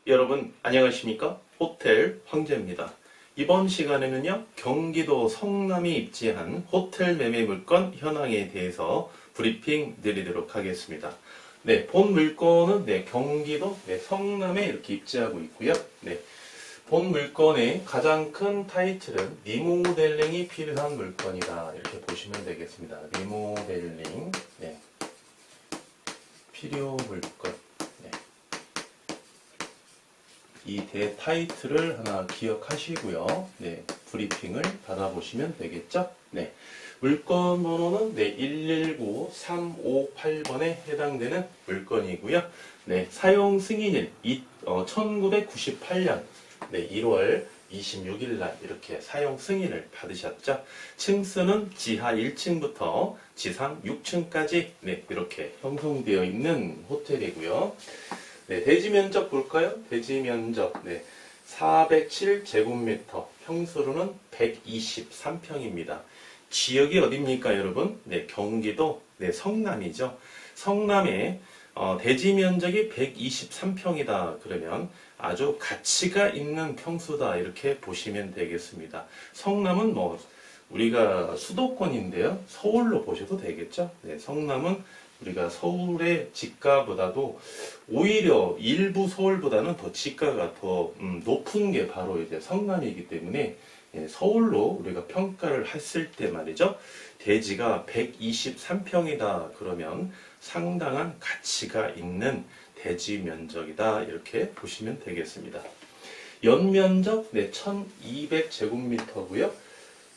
여러분 안녕하십니까? 호텔 황제입니다. 이번 시간에는요, 경기도 성남이 입지한 호텔 매매 물건 현황에 대해서 브리핑 드리도록 하겠습니다. 네, 본 물건은 경기도 성남에 이렇게 입지하고 있고요. 본 물건의 가장 큰 타이틀은 리모델링이 필요한 물건이다, 이렇게 보시면 되겠습니다. 리모델링 필요 물건. 이 대 타이틀을 하나 기억하시고요. 브리핑을 받아보시면 되겠죠. 물건 번호는 119358번에 해당되는 물건이고요. 사용 승인일 1998년 1월 26일 날 이렇게 사용 승인을 받으셨죠. 층수는 지하 1층부터 지상 6층까지 이렇게 형성되어 있는 호텔이고요. 대지 면적 볼까요? 대지 면적 407제곱미터, 평수로는 123평입니다. 지역이 어디입니까, 여러분? 경기도 성남이죠. 성남에 대지 면적이 123평이다 그러면 아주 가치가 있는 평수다, 이렇게 보시면 되겠습니다. 성남은 우리가 수도권인데요, 서울로 보셔도 되겠죠. 성남은 우리가 서울의 지가보다도 오히려 일부 서울보다는 더 지가가 더 높은 게 바로 이제 성남이기 때문에 서울로 우리가 평가를 했을 때 말이죠, 대지가 123평이다 그러면 상당한 가치가 있는 대지 면적이다, 이렇게 보시면 되겠습니다. 연면적 1200제곱미터고요.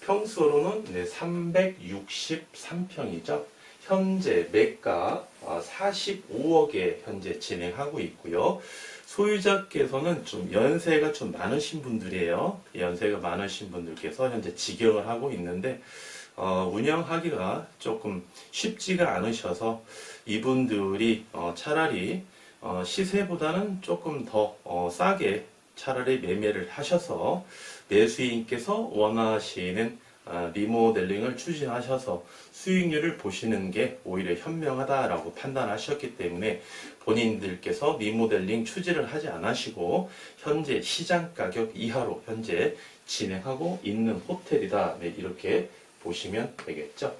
평수로는 363평이죠. 현재 매가 45억에 현재 진행하고 있고요. 소유자께서는 좀 연세가 좀 많으신 분들이에요. 연세가 많으신 분들께서 현재 직영을 하고 있는데 운영하기가 조금 쉽지가 않으셔서 이분들이 차라리 시세보다는 조금 더 싸게 차라리 매매를 하셔서 매수인께서 원하시는 리모델링을 추진하셔서 수익률을 보시는 게 오히려 현명하다라고 판단하셨기 때문에 본인들께서 리모델링 추진을 하지 않으시고 현재 시장 가격 이하로 현재 진행하고 있는 호텔이다, 이렇게 보시면 되겠죠.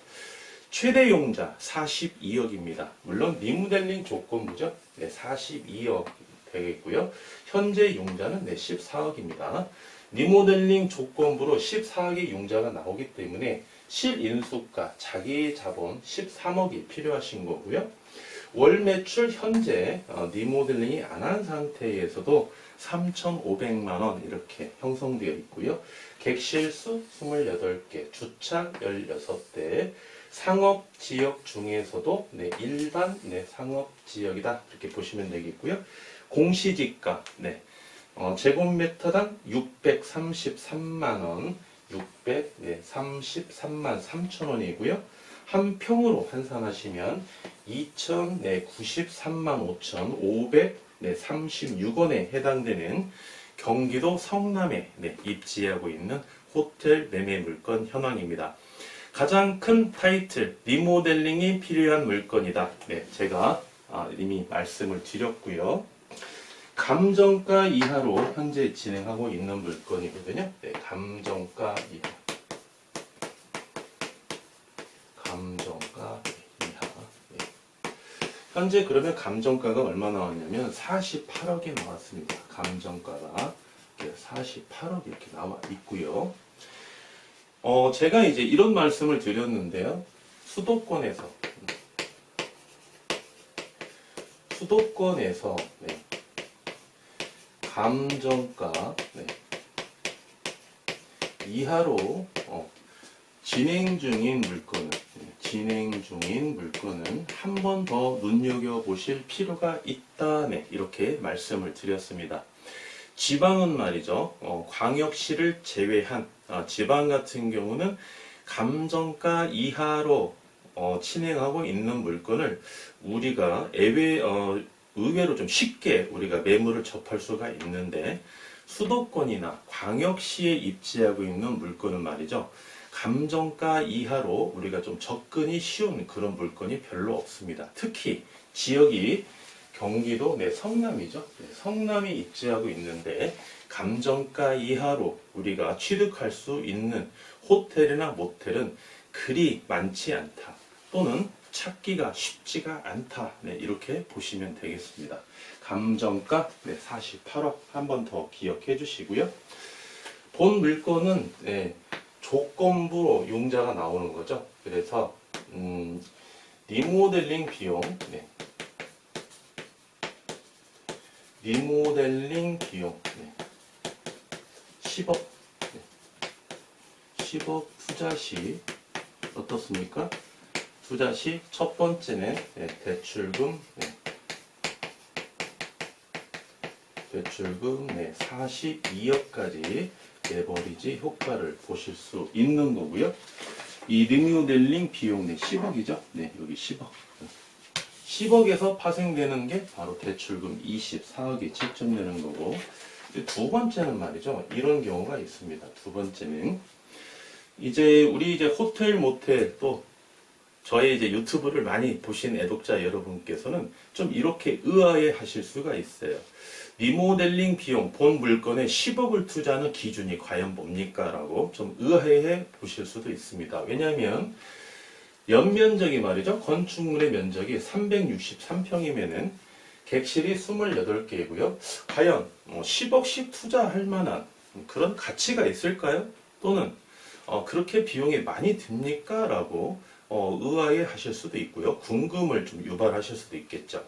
최대 용자 42억입니다. 물론 리모델링 조건부죠. 42억 되겠고요. 현재 용자는 14억입니다. 리모델링 조건부로 14억의 융자가 나오기 때문에 실인수가 자기 자본 13억이 필요하신 거고요. 월 매출 현재 리모델링이 안 한 상태에서도 3,500만원 이렇게 형성되어 있고요. 객실수 28개, 주차 16대, 상업지역 중에서도 일반 상업지역이다, 이렇게 보시면 되겠고요. 공시지가 제곱미터당 633만원, 633만 3천원이고요. 한 평으로 환산하시면 2,093만 5,536원에 해당되는 경기도 성남에 입지하고 있는 호텔 매매 물건 현황입니다. 가장 큰 타이틀, 리모델링이 필요한 물건이다. 제가 이미 말씀을 드렸고요. 감정가 이하로 현재 진행하고 있는 물건이거든요. 감정가 이하. 감정가 이하. 현재 그러면 감정가가 얼마 나왔냐면 48억에 나왔습니다. 감정가가 48억 이렇게 나와 있고요. 제가 이제 이런 말씀을 드렸는데요. 수도권에서 감정가 이하로 진행 중인 물건은 한 번 더 눈여겨보실 필요가 있다, 이렇게 말씀을 드렸습니다. 지방은 말이죠, 광역시를 제외한 지방 같은 경우는 감정가 이하로 진행하고 있는 물건을 우리가 의외로 좀 쉽게 우리가 매물을 접할 수가 있는데, 수도권이나 광역시에 입지하고 있는 물건은 말이죠, 감정가 이하로 우리가 좀 접근이 쉬운 그런 물건이 별로 없습니다. 특히 지역이 경기도 성남이죠. 성남이 입지하고 있는데 감정가 이하로 우리가 취득할 수 있는 호텔이나 모텔은 그리 많지 않다. 또는 찾기가 쉽지가 않다. 이렇게 보시면 되겠습니다. 감정가 48억 한 번 더 기억해 주시고요. 본 물건은 조건부로 융자가 나오는 거죠. 그래서 리모델링 비용 리모델링 비용 10억 10억 투자 시 어떻습니까? 투자 시 첫 번째는 대출금 42억까지 레버리지 효과를 보실 수 있는 거고요. 이 리모델링 비용 10억이죠. 여기 10억. 10억에서 파생되는 게 바로 대출금 24억이 책정되는 거고, 두 번째는 말이죠. 이런 경우가 있습니다. 두 번째는 우리 호텔 모텔 또 저의 유튜브를 많이 보신 애독자 여러분께서는 좀 이렇게 의아해 하실 수가 있어요. 리모델링 비용 본 물건에 10억을 투자하는 기준이 과연 뭡니까? 라고 좀 의아해 보실 수도 있습니다. 왜냐하면 연면적이 말이죠. 건축물의 면적이 363평이면은 객실이 28개이고요. 과연 10억씩 투자할 만한 그런 가치가 있을까요? 또는 그렇게 비용이 많이 듭니까? 라고 의아해 하실 수도 있고요. 궁금을 좀 유발하실 수도 있겠죠.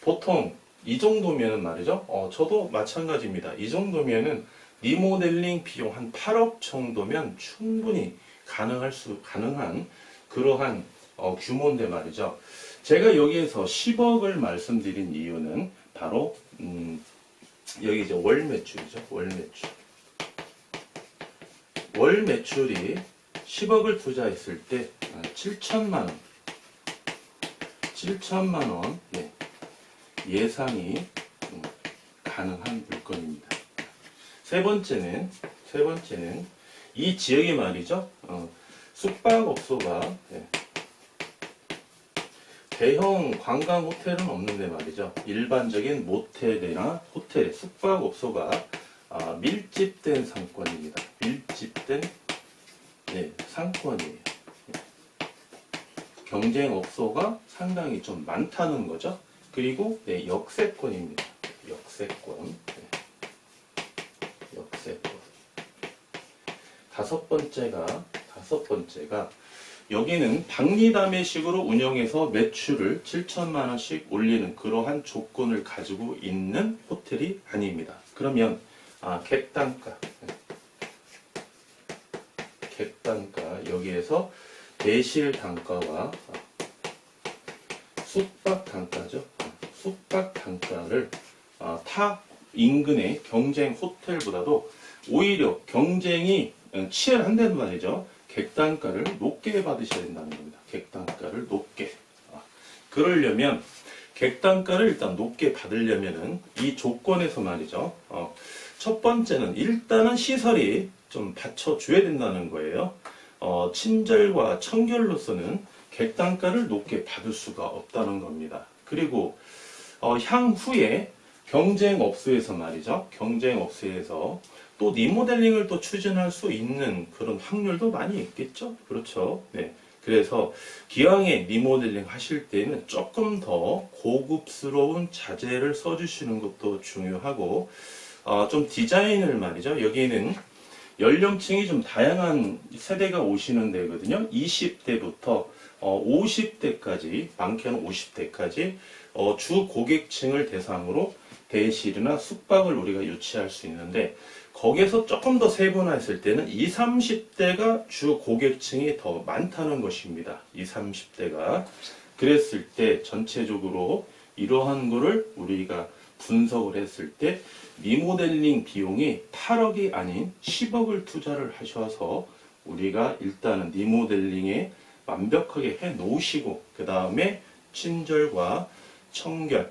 보통 이 정도면은 말이죠. 저도 마찬가지입니다. 이 정도면은 리모델링 비용 한 8억 정도면 충분히 가능한 그러한 규모인데 말이죠. 제가 여기에서 10억을 말씀드린 이유는 바로 여기 월 매출이죠. 월 매출. 월 매출이 10억을 투자했을 때 7천만 원. 7천만 원 예상이 가능한 물건입니다. 세 번째는 이 지역이 말이죠. 숙박업소가 대형 관광 호텔은 없는데 말이죠. 일반적인 모텔이나 호텔, 숙박업소가 밀집된 상권입니다. 밀집된 상권이에요. 경쟁업소가 상당히 좀 많다는 거죠. 그리고 역세권입니다. 역세권. 역세권. 다섯 번째가 여기는 박리담회식으로 운영해서 매출을 7천만 원씩 올리는 그러한 조건을 가지고 있는 호텔이 아닙니다. 그러면 객단가 여기에서 대실 단가와 숙박 단가죠. 숙박 단가를 타 인근의 경쟁 호텔보다도 오히려 경쟁이 치열한데도 말이죠. 객단가를 높게 받으셔야 된다는 겁니다. 객단가를 높게. 그러려면 객단가를 일단 높게 받으려면은 이 조건에서 말이죠. 첫 번째는 일단은 시설이 좀 받쳐줘야 된다는 거예요. 친절과 청결로서는 객단가를 높게 받을 수가 없다는 겁니다. 그리고 향후에 경쟁업소에서 말이죠. 경쟁업소에서 또 리모델링을 또 추진할 수 있는 그런 확률도 많이 있겠죠. 그렇죠. 그래서 기왕에 리모델링 하실 때는 조금 더 고급스러운 자재를 써주시는 것도 중요하고, 좀 디자인을 말이죠. 여기는 연령층이 좀 다양한 세대가 오시는 데거든요. 20대부터 50대까지, 많게는 50대까지 주 고객층을 대상으로 대실이나 숙박을 우리가 유치할 수 있는데, 거기에서 조금 더 세분화했을 때는 20, 30대가 주 고객층이 더 많다는 것입니다. 20, 30대가. 그랬을 때 전체적으로 이러한 거를 우리가 분석을 했을 때 리모델링 비용이 8억이 아닌 10억을 투자를 하셔서 우리가 일단은 리모델링에 완벽하게 해 놓으시고, 그 다음에 친절과 청결,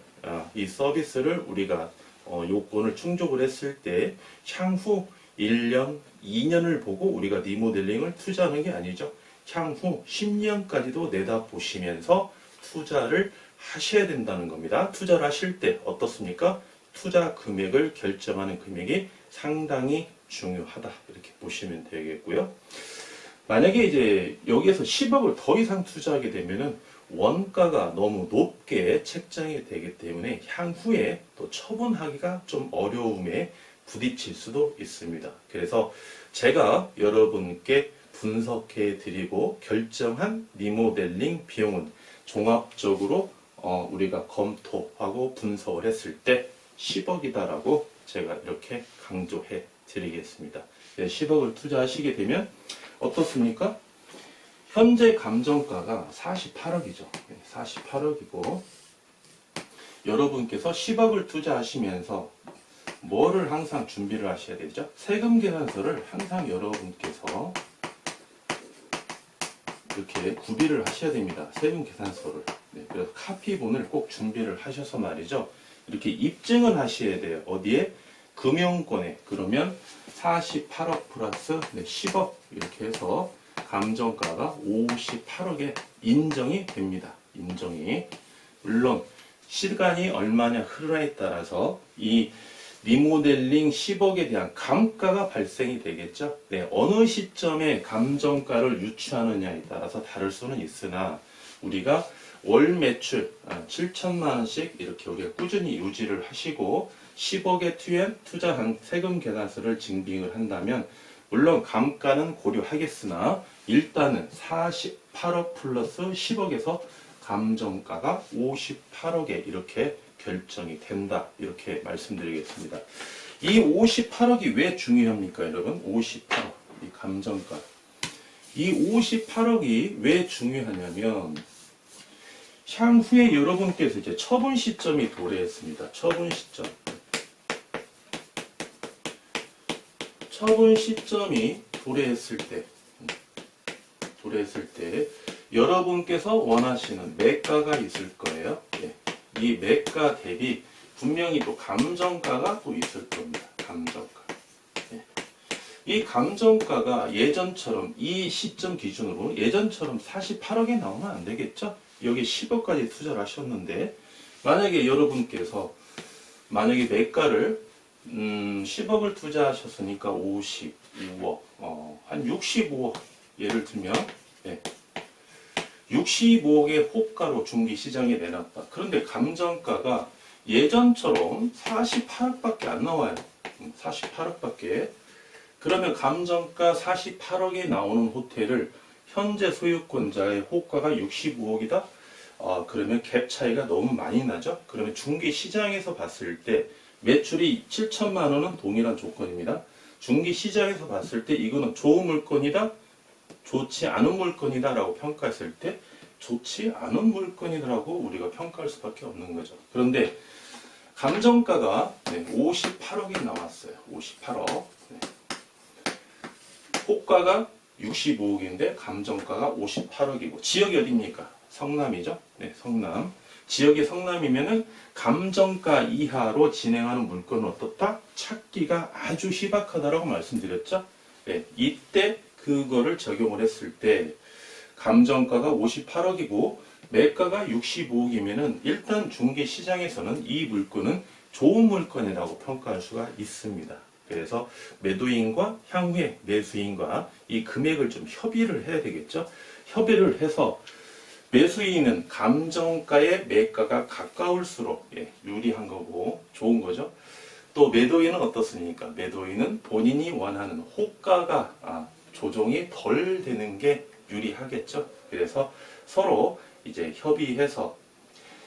이 서비스를 우리가 요건을 충족을 했을 때 향후 1년, 2년을 보고 우리가 리모델링을 투자하는 게 아니죠. 향후 10년까지도 내다보시면서 투자를 하셔야 된다는 겁니다. 투자를 하실 때 어떻습니까? 투자 금액을 결정하는 금액이 상당히 중요하다. 이렇게 보시면 되겠고요. 만약에 이제 여기에서 10억을 더 이상 투자하게 되면은 원가가 너무 높게 책정이 되기 때문에 향후에 또 처분하기가 좀 어려움에 부딪힐 수도 있습니다. 그래서 제가 여러분께 분석해 드리고 결정한 리모델링 비용은 종합적으로 우리가 검토하고 분석을 했을 때 10억이다라고 제가 이렇게 강조해 드리겠습니다. 10억을 투자하시게 되면 어떻습니까? 현재 감정가가 48억이죠. 48억이고 여러분께서 10억을 투자하시면서 뭐를 항상 준비를 하셔야 되죠? 세금 계산서를 항상 여러분께서 이렇게 구비를 하셔야 됩니다. 세금 계산서를. 네, 그래서 카피본을 꼭 준비를 하셔서 말이죠. 이렇게 입증을 하셔야 돼요. 어디에? 금융권에. 그러면 48억 플러스 10억 이렇게 해서 감정가가 58억에 인정이 됩니다. 인정이. 물론 시간이 얼마나 흐르냐에 따라서 이 리모델링 10억에 대한 감가가 발생이 되겠죠. 네, 어느 시점에 감정가를 유추하느냐에 따라서 다를 수는 있으나 우리가 월 매출 7천만 원씩 이렇게 우리가 꾸준히 유지를 하시고 10억에 투자한 세금 계산서를 증빙을 한다면 물론 감가는 고려하겠으나 일단은 48억 플러스 10억에서 감정가가 58억에 이렇게 결정이 된다. 이렇게 말씀드리겠습니다. 이 58억이 왜 중요합니까, 여러분? 58억. 이 감정가. 이 58억이 왜 중요하냐면 향후에 여러분께서 이제 처분 시점이 도래했습니다. 처분 시점. 처분 시점이 도래했을 때 여러분께서 원하시는 매가가 있을 거예요. 예. 이 매가 대비 분명히 또 감정가가 또 있을 겁니다. 감정가. 예. 이 감정가가 예전처럼 이 시점 기준으로 예전처럼 48억에 나오면 안 되겠죠? 여기 10억까지 투자를 하셨는데 만약에 여러분께서 만약에 매가를 10억을 투자하셨으니까 55억, 한 65억 예를 들면 네. 65억의 호가로 중기시장에 내놨다. 그런데 감정가가 예전처럼 48억밖에 안 나와요. 48억밖에. 그러면 감정가 48억에 나오는 호텔을 현재 소유권자의 호가가 65억이다? 그러면 갭 차이가 너무 많이 나죠? 그러면 중기시장에서 봤을 때 매출이 7천만 원은 동일한 조건입니다. 중기시장에서 봤을 때 이거는 좋은 물건이다? 좋지 않은 물건이다 라고 평가했을 때 좋지 않은 물건이라고 우리가 평가할 수밖에 없는 거죠. 그런데 감정가가 58억이 나왔어요. 58억. 호가가 65억인데 감정가가 58억이고 지역이 어디입니까? 성남이죠. 네, 성남. 지역이 성남이면은 감정가 이하로 진행하는 물건은 어떻다? 찾기가 아주 희박하다라고 말씀드렸죠. 네, 이때 그거를 적용을 했을 때 감정가가 58억이고 매가가 65억이면은 일단 중개시장에서는 이 물건은 좋은 물건이라고 평가할 수가 있습니다. 그래서 매도인과 향후에 매수인과 이 금액을 좀 협의를 해야 되겠죠. 협의를 해서 매수인은 감정가의 매가가 가까울수록 유리한 거고 좋은 거죠. 또 매도인은 어떻습니까? 매도인은 본인이 원하는 호가가 조정이 덜 되는 게 유리하겠죠. 그래서 서로 이제 협의해서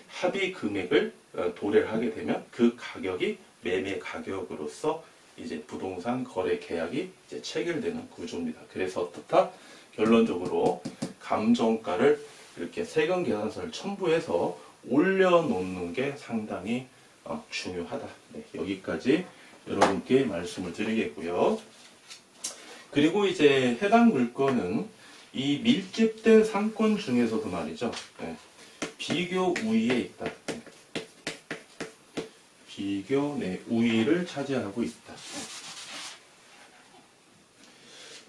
합의 금액을 도래를 하게 되면 그 가격이 매매 가격으로서 이제 부동산 거래 계약이 이제 체결되는 구조입니다. 그래서 어떻다? 결론적으로 감정가를 이렇게 세금 계산서를 첨부해서 올려놓는 게 상당히 중요하다. 네, 여기까지 여러분께 말씀을 드리겠고요. 그리고 이제 해당 물건은 이 밀집된 상권 중에서도 말이죠. 비교 우위에 있다. 비교 우위를 차지하고 있다.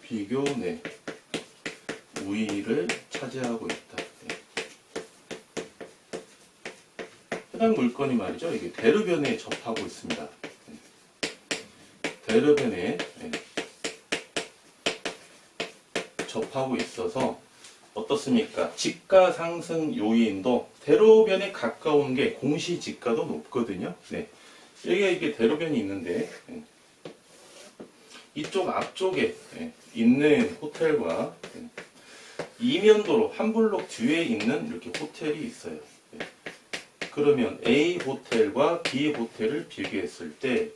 비교 우위를 차지하고 있다. 해당 물건이 말이죠. 이게 대로변에 접하고 있습니다. 대로변에 접하고 있어서 어떻습니까? 지가 상승 요인도 대로변에 가까운 게 공시지가도 높거든요. 네. 여기가 이게 대로변이 있는데 이쪽 앞쪽에 있는 호텔과 이면도로 한 블록 뒤에 있는 이렇게 호텔이 있어요. 그러면 A 호텔과 B 호텔을 비교했을 때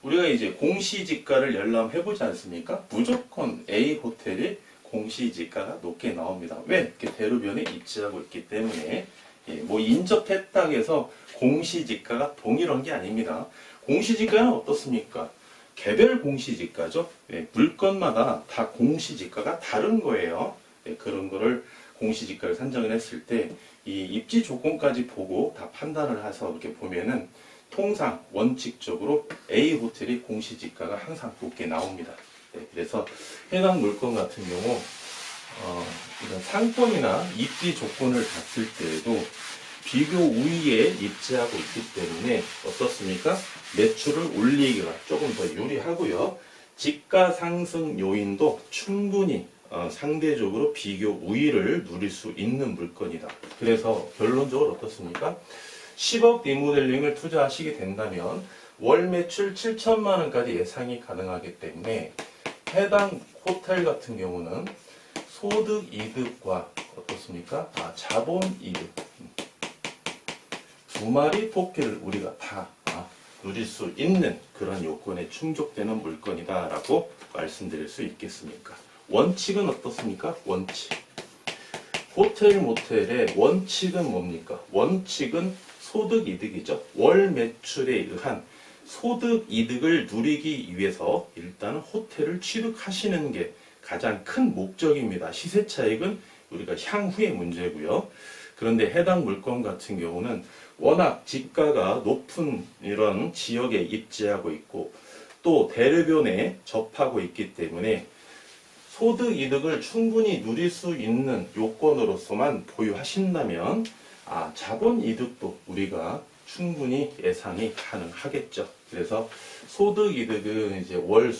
우리가 이제 공시지가를 열람해보지 않습니까? 무조건 A 호텔이 공시지가가 높게 나옵니다. 왜? 이렇게 대로변에 입지하고 있기 때문에 뭐 인접했다고 해서 공시지가가 동일한 게 아닙니다. 공시지가는 어떻습니까? 개별 공시지가죠. 물건마다 다 공시지가가 다른 거예요. 그런 거를 공시지가를 산정을 했을 때 이 입지 조건까지 보고 다 판단을 해서 이렇게 보면은 통상 원칙적으로 A 호텔이 공시지가가 항상 높게 나옵니다. 그래서 해당 물건 같은 경우 이런 상권이나 입지 조건을 봤을 때에도 비교 우위에 입지하고 있기 때문에 어떻습니까? 매출을 올리기가 조금 더 유리하고요. 지가 상승 요인도 충분히 상대적으로 비교 우위를 누릴 수 있는 물건이다. 그래서 결론적으로 어떻습니까? 10억 리모델링을 투자하시게 된다면 월 매출 7천만 원까지 예상이 가능하기 때문에 해당 호텔 같은 경우는 소득 이득과 어떻습니까? 자본 이득 두 마리 토끼를 우리가 다 누릴 수 있는 그런 요건에 충족되는 물건이다라고 말씀드릴 수 있겠습니까? 원칙은 어떻습니까? 원칙. 호텔 모텔의 원칙은 뭡니까? 원칙은 소득 이득이죠. 월 매출에 의한 소득 이득을 누리기 위해서 일단은 호텔을 취득하시는 게 가장 큰 목적입니다. 시세 차익은 우리가 향후의 문제고요. 그런데 해당 물건 같은 경우는 워낙 지가가 높은 이런 지역에 입지하고 있고 또 대로변에 접하고 있기 때문에 소득 이득을 충분히 누릴 수 있는 요건으로서만 보유하신다면 자본 이득도 우리가 충분히 예상이 가능하겠죠. 그래서 소득 이득은 이제 월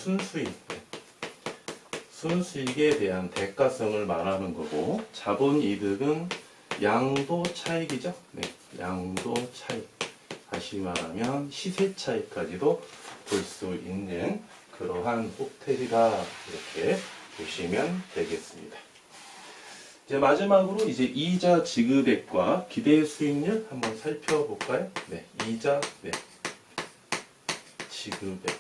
순수익에 대한 대가성을 말하는 거고 자본 이득은 양도 차익이죠. 양도 차익. 다시 말하면 시세 차익까지도 볼 수 있는 그러한 호텔이다. 이렇게 보시면 되겠습니다. 이제 마지막으로 이제 이자 지급액과 기대 수익률 한번 살펴볼까요? 이자 지급액.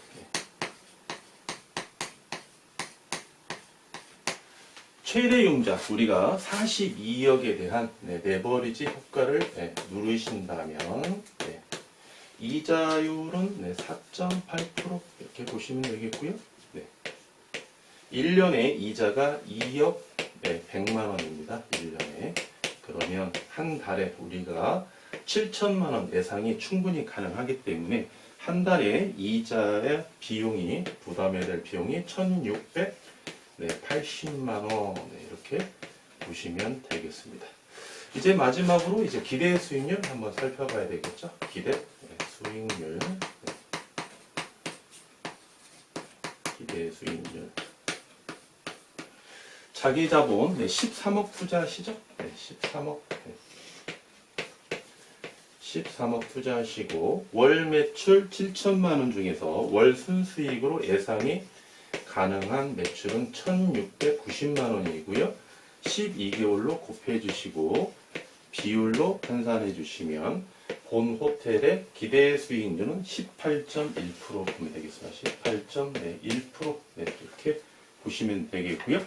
최대 융자 우리가 42억에 대한 레버리지 효과를 누르신다면 이자율은 4.8% 이렇게 보시면 되겠고요. 1년에 이자가 2억 100만 원입니다. 1년에. 그러면 한 달에 우리가 7천만 원 예상이 충분히 가능하기 때문에 한 달에 이자의 비용이 부담해야 될 비용이 1,680만 원 이렇게 보시면 되겠습니다. 이제 마지막으로 이제 기대 수익률 한번 살펴봐야 되겠죠. 기대 수익률 기대 수익률 자기 자본 13억 투자하시죠? 13억 투자하시고 월 매출 7천만 원 중에서 월 순수익으로 예상이 가능한 매출은 1,690만 원이고요. 12개월로 곱해 주시고 비율로 환산해 주시면 본 호텔의 기대 수익률은 18.1% 보면 되겠습니다. 18.1% 이렇게 보시면 되겠고요.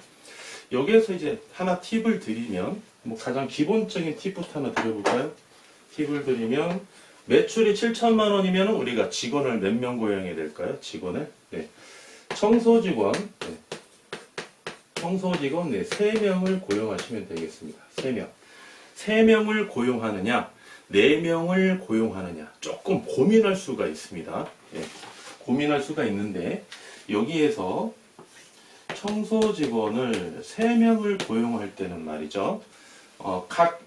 여기에서 이제 하나 팁을 드리면 가장 기본적인 팁부터 하나 드려볼까요? 팁을 드리면 매출이 7천만 원이면 우리가 직원을 몇 명 고용해야 될까요? 직원을 청소직원 3명을 고용하시면 되겠습니다. 3명. 3명을 고용하느냐 4명을 고용하느냐 조금 고민할 수가 있습니다. 고민할 수가 있는데 여기에서 청소 직원을 3명을 고용할 때는 말이죠. 각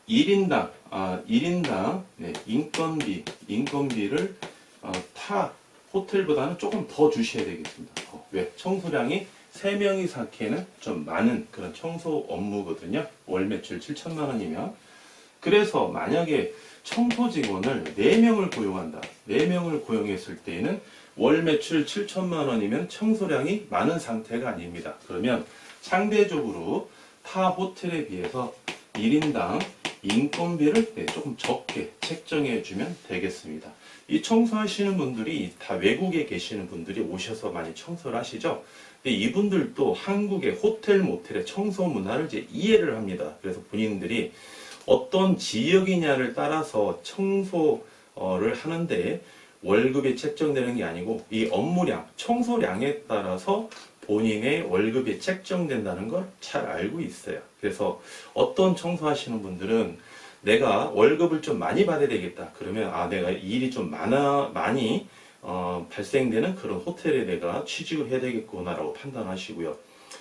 1인당 네, 인건비를 타 호텔보다는 조금 더 주셔야 되겠습니다. 왜? 청소량이 3명이 사기에는 좀 많은 그런 청소 업무거든요. 월 매출 7천만 원이면. 그래서 만약에 청소 직원을 4명을 고용한다. 4명을 고용했을 때에는 월 매출 7천만 원이면 청소량이 많은 상태가 아닙니다. 그러면 상대적으로 타 호텔에 비해서 1인당 인건비를 조금 적게 책정해 주면 되겠습니다. 이 청소하시는 분들이 다 외국에 계시는 분들이 오셔서 많이 청소를 하시죠. 근데 이분들도 한국의 호텔, 모텔의 청소 문화를 이제 이해를 합니다. 그래서 본인들이 어떤 지역이냐를 따라서 청소를 하는데 월급이 책정되는 게 아니고 이 업무량, 청소량에 따라서 본인의 월급이 책정된다는 걸 잘 알고 있어요. 그래서 어떤 청소하시는 분들은 내가 월급을 좀 많이 받아야 되겠다. 그러면 내가 일이 좀 많이 발생되는 그런 호텔에 내가 취직을 해야 되겠구나라고 판단하시고요.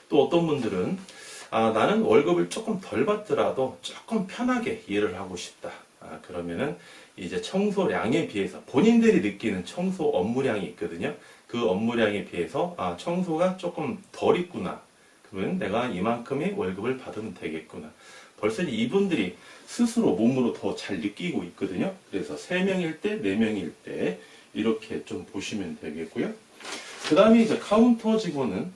또 어떤 분들은 나는 월급을 조금 덜 받더라도 조금 편하게 일을 하고 싶다. 그러면은 이제 청소량에 비해서 본인들이 느끼는 청소 업무량이 있거든요. 그 업무량에 비해서 청소가 조금 덜 있구나. 그러면 내가 이만큼의 월급을 받으면 되겠구나. 벌써 이분들이 스스로 몸으로 더 잘 느끼고 있거든요. 그래서 3명일 때, 4명일 때 이렇게 좀 보시면 되겠고요. 그 다음에 이제 카운터 직원은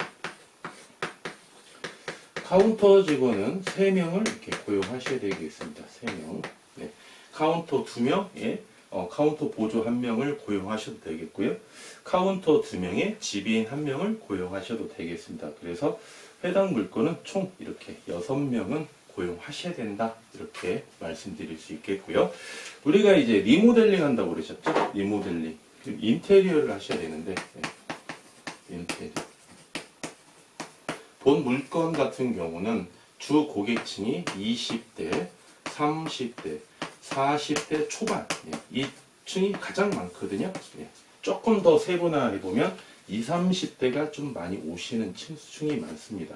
3명을 이렇게 고용하셔야 되겠습니다. 3명. 네. 카운터 2명에 카운터 보조 1명을 고용하셔도 되겠고요. 카운터 2명에 지비인 1명을 고용하셔도 되겠습니다. 그래서 해당 물건은 총 이렇게 6명은 고용하셔야 된다. 이렇게 말씀드릴 수 있겠고요. 우리가 이제 리모델링 한다고 그러셨죠? 리모델링. 인테리어를 하셔야 되는데, 인테리어. 본 물건 같은 경우는 주 고객층이 20대, 30대, 40대 초반. 이 층이 가장 많거든요. 조금 더 세분화해보면 20, 30대가 좀 많이 오시는 층이 많습니다.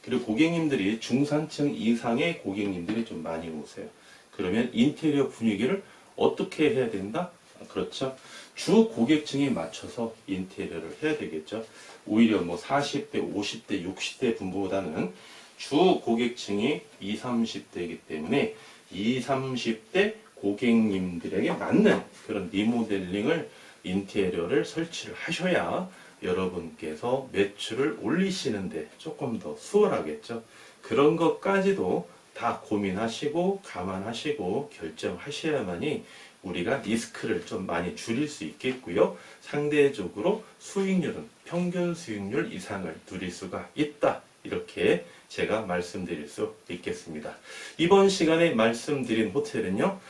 그리고 고객님들이 중산층 이상의 고객님들이 좀 많이 오세요. 그러면 인테리어 분위기를 어떻게 해야 된다? 그렇죠. 주 고객층에 맞춰서 인테리어를 해야 되겠죠. 오히려 40대, 50대, 60대 분보다는 주 고객층이 20, 30대이기 때문에 20, 30대 고객님들에게 맞는 그런 리모델링을 인테리어를 설치를 하셔야 여러분께서 매출을 올리시는데 조금 더 수월하겠죠. 그런 것까지도 다 고민하시고 감안하시고 결정하셔야만이 우리가 리스크를 좀 많이 줄일 수 있겠고요. 상대적으로 수익률은 평균 수익률 이상을 누릴 수가 있다. 이렇게 제가 말씀드릴 수 있겠습니다. 이번 시간에 말씀드린 호텔은요.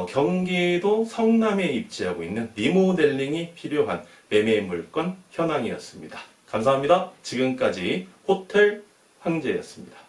경기도 성남에 입지하고 있는 리모델링이 필요한 매매 물건 현황이었습니다. 감사합니다. 지금까지 호텔 황제였습니다.